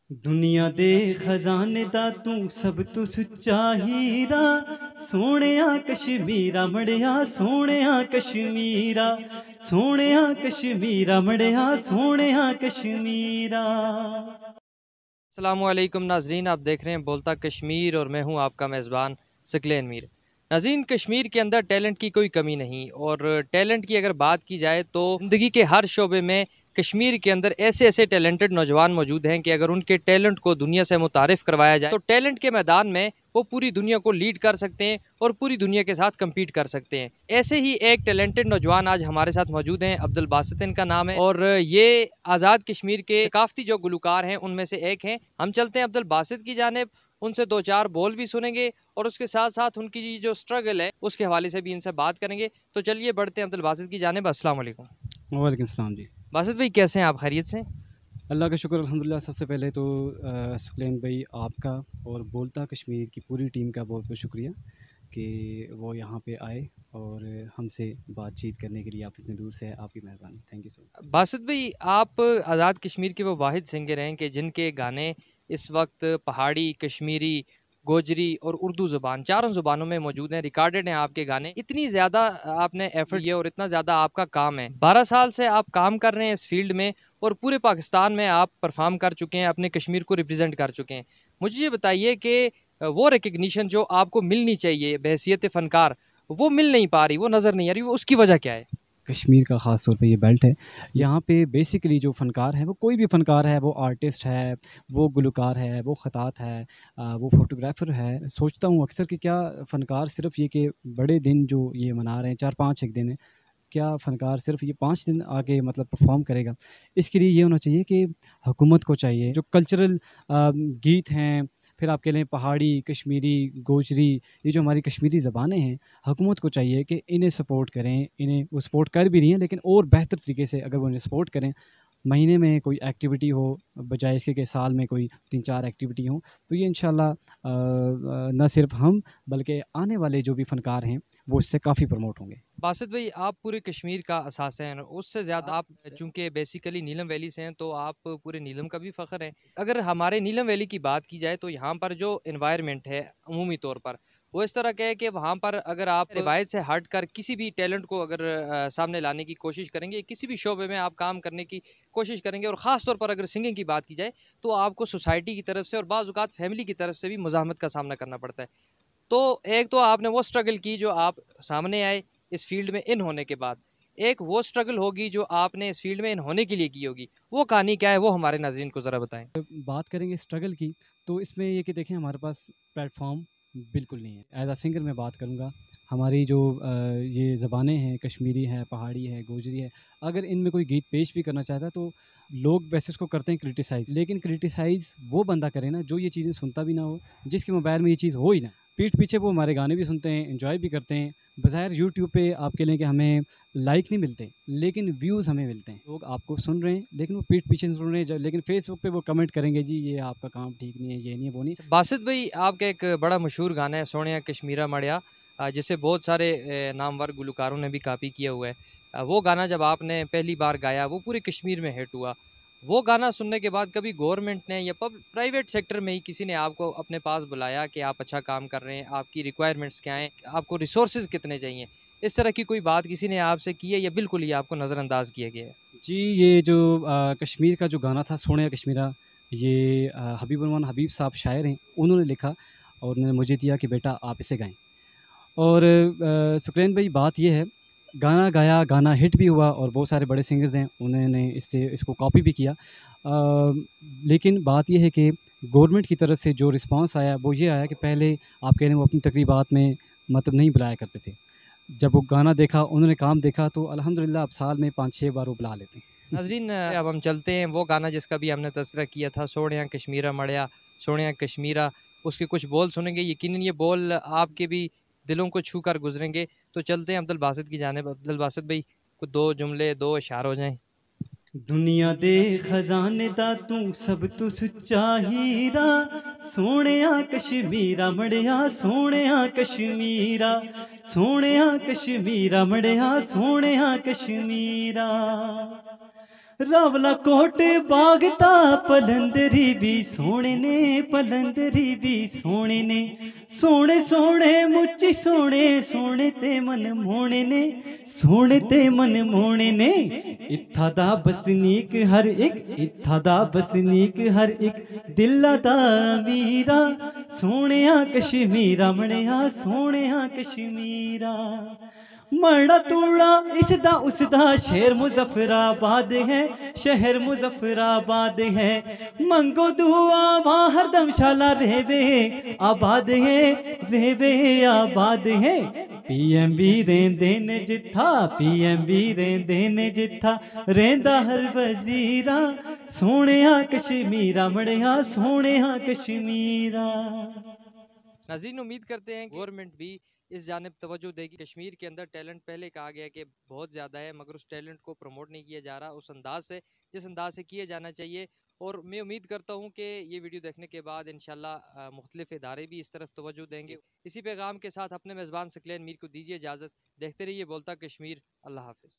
दुनिया दे खजाने दा तू सब तू सुच्चा हीरा, सोहणिया कश्मीरा मड़िया सोहणिया कश्मीरा, सोहणिया कश्मीरा मड़िया सोहणिया कश्मीरा। अस्सलामुअलैकुम नाजरीन, आप देख रहे हैं बोलता कश्मीर और मैं हूं आपका मेज़बान सकलेन मीर। नाजरीन, कश्मीर के अंदर टैलेंट की कोई कमी नहीं, और टैलेंट की अगर बात की जाए तो ज़िंदगी के हर शोबे में कश्मीर के अंदर ऐसे ऐसे टैलेंटेड नौजवान मौजूद हैं कि अगर उनके टैलेंट को दुनिया से मुतारिफ करवाया जाए तो टैलेंट के मैदान में वो पूरी दुनिया को लीड कर सकते हैं और पूरी दुनिया के साथ कम्पीट कर सकते हैं। ऐसे ही एक टैलेंटेड नौजवान आज हमारे साथ मौजूद हैं। अब्दुल बासित इनका नाम है और ये आज़ाद कश्मीर के सकाफती जो गुलकार हैं उनमें से एक हैं। हम चलते हैं अब्दुल बासित की जानिब, उनसे दो चार बोल भी सुनेंगे और उसके साथ साथ उनकी जो स्ट्रगल है उसके हवाले से भी इनसे बात करेंगे। तो चलिए बढ़ते हैं अब्दुल बासित की जानिब। अस्सलाम वालेकुम। वालेकुम सलाम जी। बासित भाई, कैसे हैं आप? खैरियत से? अल्लाह का शुक्र अल्हम्दुलिल्लाह। सबसे पहले तो सुकलैन भाई आपका और बोलता कश्मीर की पूरी टीम का बहुत बहुत शुक्रिया कि वो यहाँ पे आए और हमसे बातचीत करने के लिए आप इतने दूर से हैं। आपकी मेहरबानी, thank you so much. Basit भाई, आप आज़ाद कश्मीर के वो वाहिद सिंगर हैं कि जिनके गाने इस वक्त पहाड़ी, कश्मीरी, गोजरी और उर्दू ज़ुबान चारों ज़ुबानों में मौजूद हैं। रिकॉर्डेड हैं आपके गाने। इतनी ज़्यादा आपने एफर्ट किया और इतना ज़्यादा आपका काम है। 12 साल से आप काम कर रहे हैं इस फील्ड में और पूरे पाकिस्तान में आप परफॉर्म कर चुके हैं, अपने कश्मीर को रिप्रेजेंट कर चुके हैं। मुझे ये बताइए कि वो रिकग्निशन जो आपको मिलनी चाहिए बहैसियत फ़नकार, वो मिल नहीं पा रही, वो नज़र नहीं आ रही, वो उसकी वजह क्या है? कश्मीर का ख़ास तौर पे ये बेल्ट है। यहाँ पे बेसिकली जो फ़नकार है, वो कोई भी फ़नकार है, वो आर्टिस्ट है, वो गुलकार है, वो ख़तात है, वो फ़ोटोग्राफ़र है। सोचता हूँ अक्सर कि क्या फ़नकार सिर्फ़ ये कि बड़े दिन जो ये मना रहे हैं, 4-5 एक दिन है, क्या फ़नकार सिर्फ़ ये 5 दिन आके मतलब परफ़ॉर्म करेगा? इसके लिए ये होना चाहिए कि हुकूमत को चाहिए जो कल्चरल गीत हैं, फिर आप कह लें पहाड़ी, कश्मीरी, गोजरी, ये जो हमारी कश्मीरी ज़बानें हैं, हुकूमत को चाहिए कि इन्हें सपोर्ट करें। इन्हें वो सपोर्ट कर भी रही हैं, लेकिन और बेहतर तरीके से अगर वो इन्हें सपोर्ट करें, महीने में कोई एक्टिविटी हो, बजाय इसके कि साल में कोई 3-4 एक्टिविटी हो, तो ये इंशाल्लाह न सिर्फ़ हम बल्कि आने वाले जो भी फ़नकार हैं, वो इससे काफ़ी प्रमोट होंगे। बासित भाई, आप पूरे कश्मीर का असास हैं, उससे ज़्यादा आप चूंकि बेसिकली नीलम वैली से हैं तो आप पूरे नीलम का भी फ़ख्र है। अगर हमारे नीलम वैली की बात की जाए तो यहाँ पर जो इन्वायरमेंट है अमूमी तौर पर वो इस तरह का है कि वहाँ पर अगर आप रिवायत से हट कर किसी भी टैलेंट को अगर सामने लाने की कोशिश करेंगे, किसी भी शोबे में आप काम करने की कोशिश करेंगे, और ख़ास तौर पर अगर सिंगिंग की बात की जाए तो आपको सोसाइटी की तरफ से और बाज़ औक़ात फैमिली की तरफ से भी मुज़ाहमत का सामना करना पड़ता है। तो एक तो आपने वो स्ट्रगल की जो आप सामने आए इस फील्ड में इन होने के बाद, एक वो स्ट्रगल होगी जो आपने इस फील्ड में इन होने के लिए की होगी। वो कहानी क्या है, वो हमारे नाज़रीन को ज़रा बताएं। बात करेंगे स्ट्रगल की, तो इसमें ये कि देखें हमारे पास प्लेटफॉर्म बिल्कुल नहीं है। एज अ सिंगर मैं बात करूँगा, हमारी जो ये ज़बानें हैं, कश्मीरी है, पहाड़ी है, गोजरी है, अगर इनमें कोई गीत पेश भी करना चाहता है तो लोग वैसे उसको करते हैं क्रिटिसाइज़, लेकिन क्रिटिसाइज़ वो बंदा करे ना जो ये चीज़ें सुनता भी ना हो, जिसके मोबाइल में ये चीज़ हो ही ना। पीठ पीछे वो हमारे गाने भी सुनते हैं, एंजॉय भी करते हैं। बज़ाहिर यूट्यूब पे आप कह लें कि हमें लाइक नहीं मिलते, लेकिन व्यूज़ हमें मिलते हैं। लोग आपको सुन रहे हैं, लेकिन वो पीठ पीछे सुन रहे हैं, लेकिन फेसबुक पे वो कमेंट करेंगे, जी ये आपका काम ठीक नहीं है, ये नहीं है, वो नहीं। बासित भाई, आपका एक बड़ा मशहूर गाना है सोनिया कश्मीरा मड़िया, जिसे बहुत सारे नामवर गुलकारों ने भी कापी किया हुआ है। वो गाना जब आपने पहली बार गाया वो पूरे कश्मीर में हिट हुआ। वो गाना सुनने के बाद कभी गवर्नमेंट ने या प्राइवेट सेक्टर में ही किसी ने आपको अपने पास बुलाया कि आप अच्छा काम कर रहे हैं, आपकी रिक्वायरमेंट्स क्या हैं, आपको रिसोर्सेज कितने चाहिए, इस तरह की कोई बात किसी ने आपसे की है या बिल्कुल ही आपको नज़रअंदाज किया गया है? जी, ये जो कश्मीर का जो गाना था सोनिया कश्मीरा, ये हबीबुर हबीब साहब शायर हैं, उन्होंने लिखा और उन्होंने मुझे दिया कि बेटा आप इसे गाएँ। और सुकरैन भाई बात ये है, गाना गाया, गाना हिट भी हुआ और बहुत सारे बड़े सिंगर्स हैं, उन्होंने इसको कॉपी भी किया। लेकिन बात ये है कि गवर्नमेंट की तरफ से जो रिस्पॉन्स आया, वो ये आया कि पहले आप कह रहे हैं वो अपनी तकरीबात में मतलब नहीं बुलाया करते थे। जब वो गाना देखा, उन्होंने काम देखा, तो अल्हम्दुलिल्लाह अब साल में 5-6 बार वो बुला लेते हैं। नाज़रीन, अब हम चलते हैं वो गाना जिसका भी हमने तज़किरा किया था, सोहणिया कश्मीरा मड़िया सोहणिया कश्मीरा, उसके कुछ बोल सुनेंगे। यकीनन ये बोल आपके भी दिलों को छू कर गुजरेंगे। तो चलते हैं अब्दुल बासित की जानिब। अब्दुल बासित भाई, कुछ दो जुमले, दो इशार हो जाएं। दुनिया दे खजाने दा तू सब तू सुच्चा हीरा, सोहणिया कश्मीरा मड़िया सोहणिया कश्मीरा, सोहणिया कश्मीरा मड़िया सोहणिया कश्मीरा। रावला कोट बागता पलंदरी भी सोने ने, पलंदरी भी सोने ने, सोने सोने मुच्ची सोने, सोने ते मन मोने ने, सोने ते मन मोने ने। इत्था दा बसनीक हर एक, इत्था दा बसनीक हर एक, दिला दा मीरा, सोनिया कश्मीरा मणिया, सोनिया कश्मीरा। मरना तूड़ा इसदा उसदा शहर मुजफ्फराबाद है, शहर मुजफ्फराबाद है। मंगो दुआ वहाँ हरदम शाला रेवे आबाद है, रेवे आबाद है। पीएम भी रेंदे ने जिथा, पीएम भी रेंदे ने जिथा, रेंदा हर वजीरा, सोनिया कश्मीरा मड़िया, सोनिया कश्मीरा। नाज़रीन, उम्मीद करते हैं गवर्नमेंट भी इस जानिब तवज्जो देगी। कश्मीर के अंदर टैलेंट पहले कहा गया कि बहुत ज़्यादा है, मगर उस टैलेंट को प्रमोट नहीं किया जा रहा उस अंदाज से जिस अंदाज से किया जाना चाहिए। और मैं उम्मीद करता हूँ कि ये वीडियो देखने के बाद इंशाल्लाह मुख्तलिफ इदारे भी इस तरफ तवज्जो देंगे। इसी पैगाम के साथ अपने मेज़बान सकलैन मीर को दीजिए इजाज़त। देखते रहिए बोलता कश्मीर। अल्लाह हाफ़िज़।